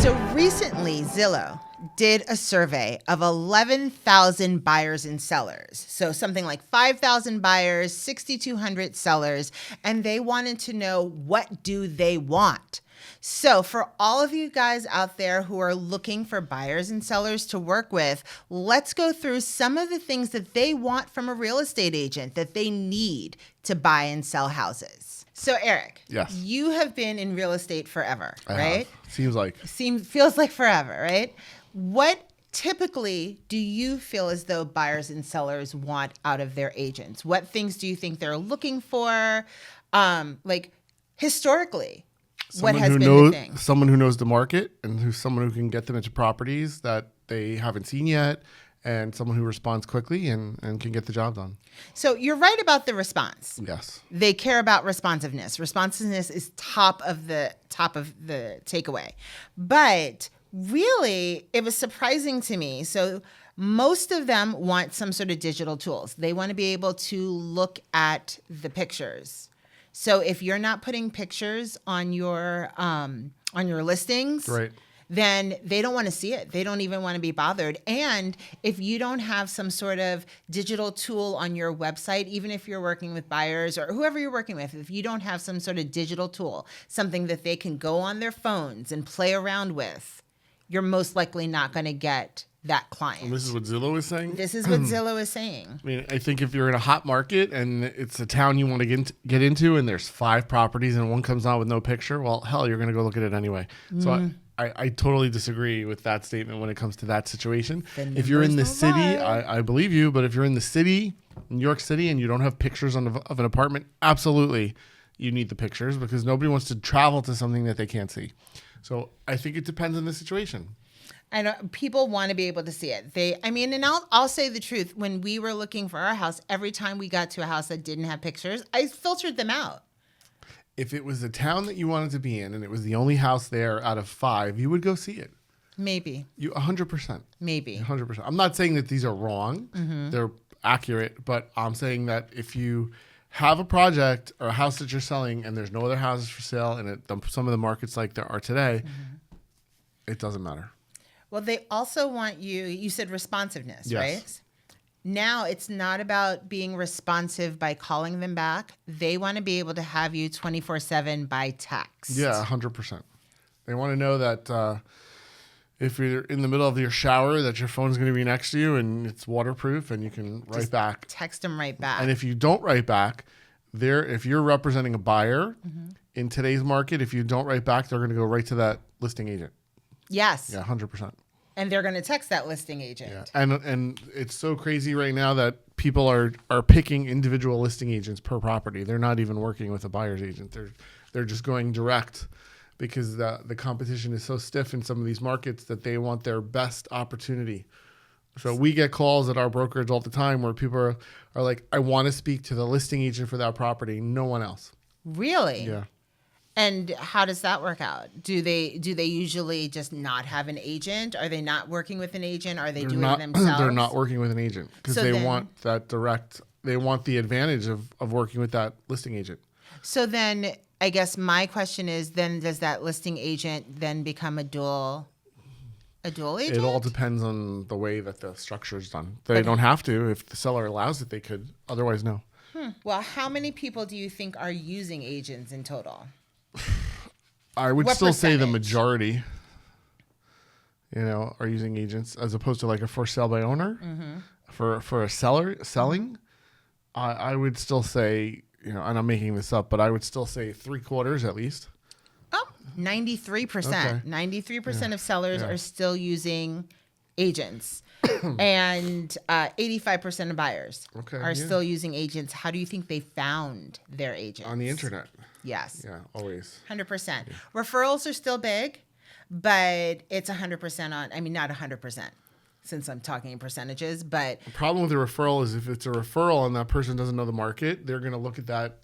So recently, Zillow did a survey of 11,000 buyers and sellers. So something like 5,000 buyers, 6,200 sellers, and they wanted to know, what do they want? So for all of you guys out there who are looking for buyers and sellers to work with, let's go through some of the things that they want from a real estate agent that they need to buy and sell houses. So Eric, yes, you have been in real estate forever, I right? have. Feels like forever, right? What typically do you feel as though buyers and sellers want out of their agents? What things do you think they're looking for? Like historically, what has been the thing? Someone who knows the market and someone who can get them into properties that they haven't seen yet, and someone who responds quickly and can get the job done. So you're right about the response. Yes. They care about responsiveness. Responsiveness is top of the takeaway. But really, it was surprising to me. So most of them want some sort of digital tools. They want to be able to look at the pictures. So if you're not putting pictures on your listings, right, then they don't want to see it. They don't even want to be bothered. And if you don't have some sort of digital tool on your website, even if you're working with buyers or whoever you're working with, if you don't have some sort of digital tool, something that they can go on their phones and play around with, you're most likely not going to get that client. And this is what Zillow is saying? This is what Zillow is saying. I mean, I think if you're in a hot market and it's a town you want to get into and there's 5 properties and one comes on with no picture, well, hell, you're going to go look at it anyway. So I totally disagree with that statement when it comes to that situation. If you're in the city, I believe you, but if you're in the city, New York City, and you don't have pictures of an apartment, absolutely you need the pictures because nobody wants to travel to something that they can't see. So I think it depends on the situation. I know people want to be able to see it. And I'll say the truth. When we were looking for our house, every time we got to a house that didn't have pictures, I filtered them out. If it was a town that you wanted to be in and it was the only house there out of 5, you would go see it. Maybe. 100%. Maybe. 100%. I'm not saying that these are wrong. Mm-hmm. They're accurate, but I'm saying that if you have a project or a house that you're selling and there's no other houses for sale and some of the markets like there are today, it doesn't matter. Well, they also want you said responsiveness, yes, right? Now it's not about being responsive by calling them back. They want to be able to have you 24/7 by text. Yeah, 100%. They want to know that if you're in the middle of your shower, that your phone's going to be next to you and it's waterproof and you can write back. Text them right back. And if you don't write back, if you're representing a buyer in today's market, if you don't write back, they're going to go right to that listing agent. Yes. Yeah, 100%. And they're going to text that listing agent. Yeah. And it's so crazy right now that people are picking individual listing agents per property. They're not even working with a buyer's agent. They're just going direct because the competition is so stiff in some of these markets that they want their best opportunity. So we get calls at our brokerage all the time where people are like, I want to speak to the listing agent for that property, no one else. Really? Yeah. And how does that work out? Do they usually just not have an agent? Are they not working with an agent? Are they doing it themselves? They're not working with an agent because want that direct. They want the advantage of working with that listing agent. So then I guess my question is, then does that listing agent then become a dual agent? It all depends on the way that the structure is done. They don't have to. If the seller allows it, they could. Otherwise, no. Well, how many people do you think are using agents in total? I would still say the majority, are using agents as opposed to like a for sale by owner. For a seller selling, I would still say, and I'm making this up, but I would still say 3/4 at least. Oh, 93%. Okay. 93% of sellers are still using agents. And 85% of buyers are still using agents. How do you think they found their agents? On the internet. Yes. Yeah, always. 100%. Yeah. Referrals are still big, but it's 100% not 100% since I'm talking in percentages, but. The problem with the referral is if it's a referral and that person doesn't know the market, they're going to look at that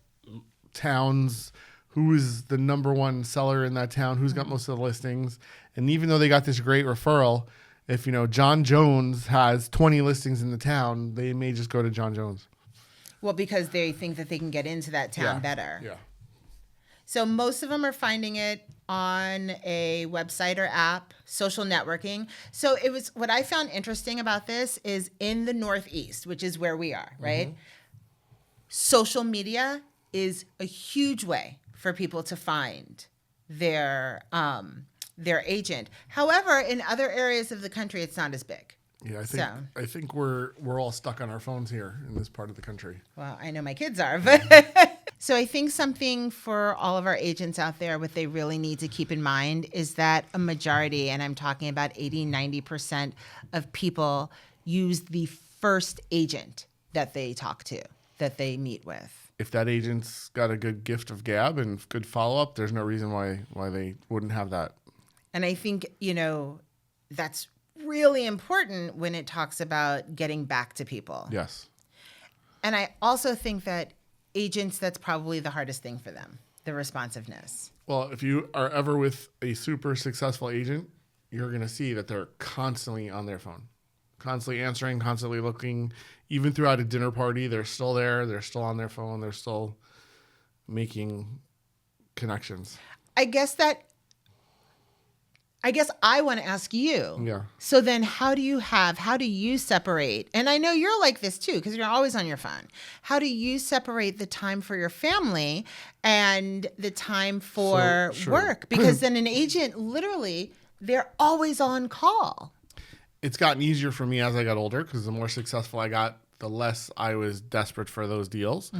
town's, who is the number one seller in that town, who's got most of the listings. And even though they got this great referral, if, John Jones has 20 listings in the town, they may just go to John Jones. Well, because they think that they can get into that town better. Yeah. So most of them are finding it on a website or app, social networking. So it was, what I found interesting about this is in the Northeast, which is where we are, right? Social media is a huge way for people to find their agent. However, in other areas of the country, it's not as big. Yeah, I think we're all stuck on our phones here in this part of the country. Well, I know my kids are, but so I think something for all of our agents out there, what they really need to keep in mind is that a majority, and I'm talking about 80-90% of people, use the first agent that they talk to, that they meet with. If that agent's got a good gift of gab and good follow-up, there's no reason why they wouldn't have that. And I think, that's really important when it talks about getting back to people. Yes. And I also think that agents, that's probably the hardest thing for them, the responsiveness. Well, if you are ever with a super successful agent, you're going to see that they're constantly on their phone, constantly answering, constantly looking. Even throughout a dinner party, they're still there. They're still on their phone. They're still making connections. I guess I want to ask you. Yeah. So then how do you separate? And I know you're like this too, because you're always on your phone. How do you separate the time for your family and the time for work? Because then an agent, literally, they're always on call. It's gotten easier for me as I got older because the more successful I got, the less I was desperate for those deals.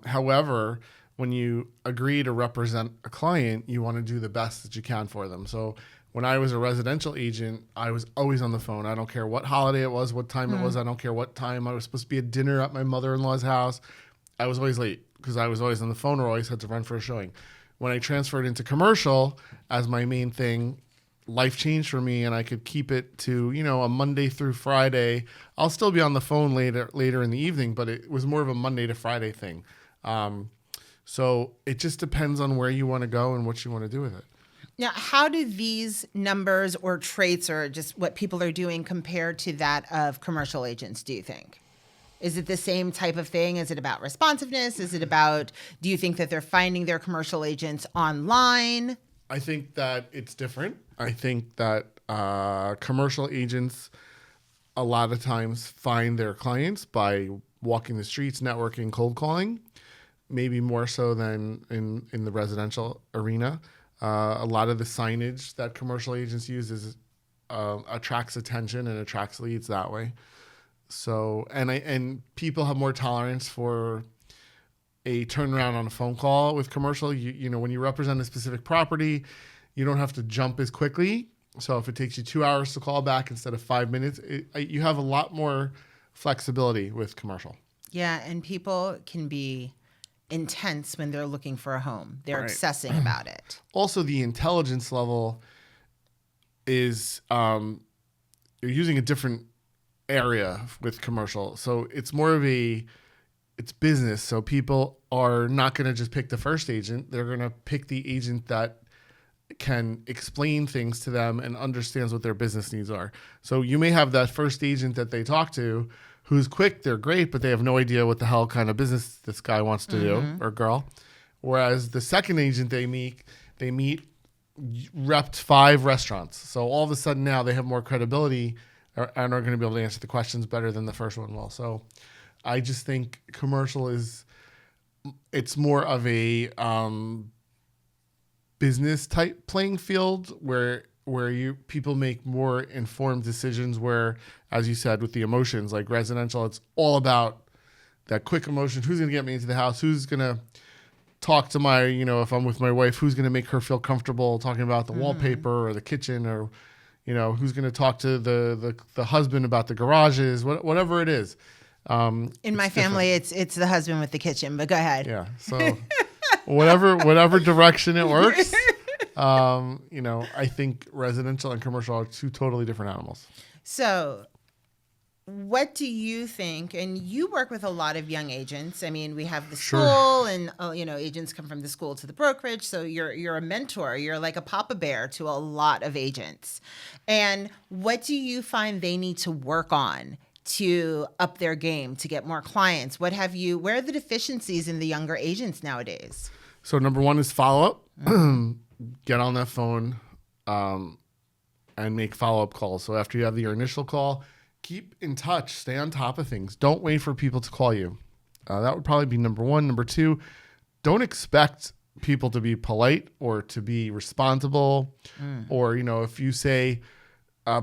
However, when you agree to represent a client, you want to do the best that you can for them. So when I was a residential agent, I was always on the phone. I don't care what holiday it was, what time it was. I don't care what time I was supposed to be at dinner at my mother-in-law's house. I was always late because I was always on the phone or always had to run for a showing. When I transferred into commercial as my main thing, life changed for me and I could keep it to, a Monday through Friday. I'll still be on the phone later in the evening, but it was more of a Monday to Friday thing. So it just depends on where you want to go and what you want to do with it. Now, how do these numbers or traits or just what people are doing compare to that of commercial agents, do you think? Is it the same type of thing? Is it about responsiveness? Is it about, do you think that they're finding their commercial agents online? I think that it's different. I think that commercial agents a lot of times find their clients by walking the streets, networking, cold calling, maybe more so than in the residential arena. A lot of the signage that commercial agents use attracts attention and attracts leads that way. So, and people have more tolerance for a turnaround on a phone call with commercial. You know, when you represent a specific property, you don't have to jump as quickly. So if it takes you 2 hours to call back instead of 5 minutes, you have a lot more flexibility with commercial. Yeah, and people can be intense when they're looking for a home. They're Right. obsessing about it. Also, the intelligence level is you're using a different area with commercial. So it's more of it's business. So people are not going to just pick the first agent. They're going to pick the agent that can explain things to them and understands what their business needs are. So you may have that first agent that they talk to who's quick, they're great, but they have no idea what the hell kind of business this guy wants to do or girl. Whereas the second agent they meet repped 5 restaurants. So all of a sudden now they have more credibility and are going to be able to answer the questions better than the first one will. So I just think commercial it's more of a business type playing field where people make more informed decisions where, as you said, with the emotions, like residential, it's all about that quick emotion. Who's going to get me into the house? Who's going to talk to my, if I'm with my wife, who's going to make her feel comfortable talking about the wallpaper or the kitchen or, who's going to talk to the husband about the garages, whatever it is. In my family, it's the husband with the kitchen, but go ahead. Yeah. So whatever direction it works. I think residential and commercial are 2 totally different animals. So what do you think? And you work with a lot of young agents. I mean, we have the school and, agents come from the school to the brokerage. So you're a mentor. You're like a papa bear to a lot of agents. And what do you find they need to work on to up their game, to get more clients? Where are the deficiencies in the younger agents nowadays? So number 1 is follow-up. get on that phone and make follow-up calls. So after you have your initial call, keep in touch, stay on top of things. Don't wait for people to call you. That would probably be number one. Number two, don't expect people to be polite or to be responsible. Or, if you say,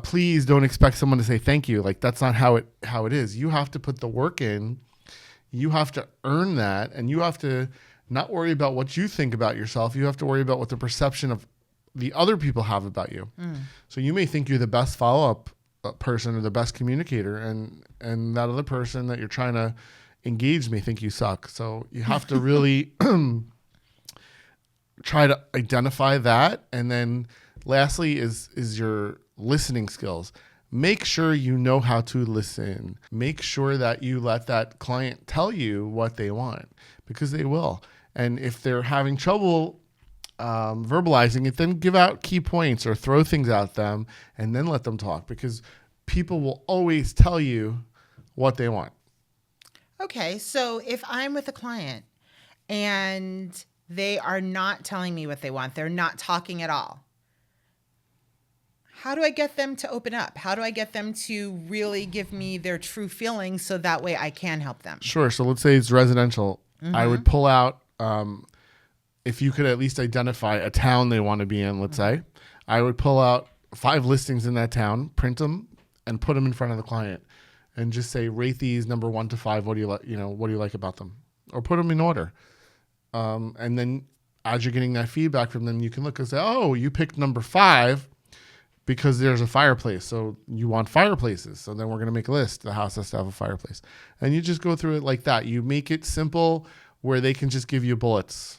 please don't expect someone to say thank you. Like, that's not how it is. You have to put the work in. You have to earn that, and you have to not worry about what you think about yourself. You have to worry about what the perception of the other people have about you. So you may think you're the best follow-up person or the best communicator, and that other person that you're trying to engage may think you suck. So you have to really try to identify that. And then lastly is your listening skills. Make sure you know how to listen. Make sure that you let that client tell you what they want, because they will. And if they're having trouble verbalizing it, then give out key points or throw things at them and then let them talk, because people will always tell you what they want. Okay, so if I'm with a client and they are not telling me what they want, they're not talking at all, how do I get them to open up? How do I get them to really give me their true feelings so that way I can help them? Sure. So let's say it's residential. I would pull out, if you could at least identify a town they want to be in, let's say, I would pull out 5 listings in that town, print them, and put them in front of the client, and just say, rate these number 1 to 5. What do you like? What do you like about them? Or put them in order. And then as you're getting that feedback from them, you can look and say, oh, you picked number 5 because there's a fireplace. So you want fireplaces. So then we're going to make a list. The house has to have a fireplace. And you just go through it like that. You make it simple where they can just give you bullets.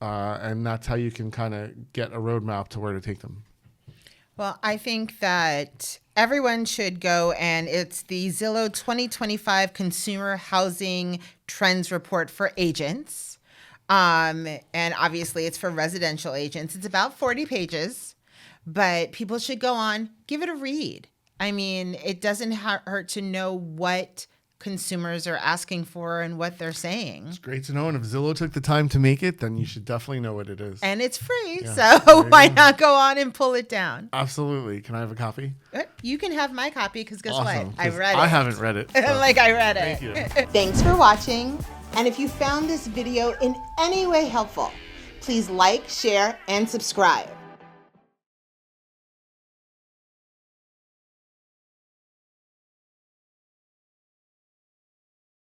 And that's how you can kind of get a roadmap to where to take them. Well, I think that everyone should go, and it's the Zillow 2025 Consumer Housing Trends Report for agents. And obviously it's for residential agents. It's about 40 pages, but people should go on, give it a read. I mean, it doesn't hurt to know what consumers are asking for and what they're saying. It's great to know. And if Zillow took the time to make it, then you should definitely know what it is. And it's free. Yeah, So why not go on and pull it down? Absolutely. Can I have a copy? You can have my copy, because guess Awesome, what? I 'cause read it. I haven't read it. So. I read it. Thank you. Thanks for watching. And if you found this video in any way helpful, please like, share, and subscribe.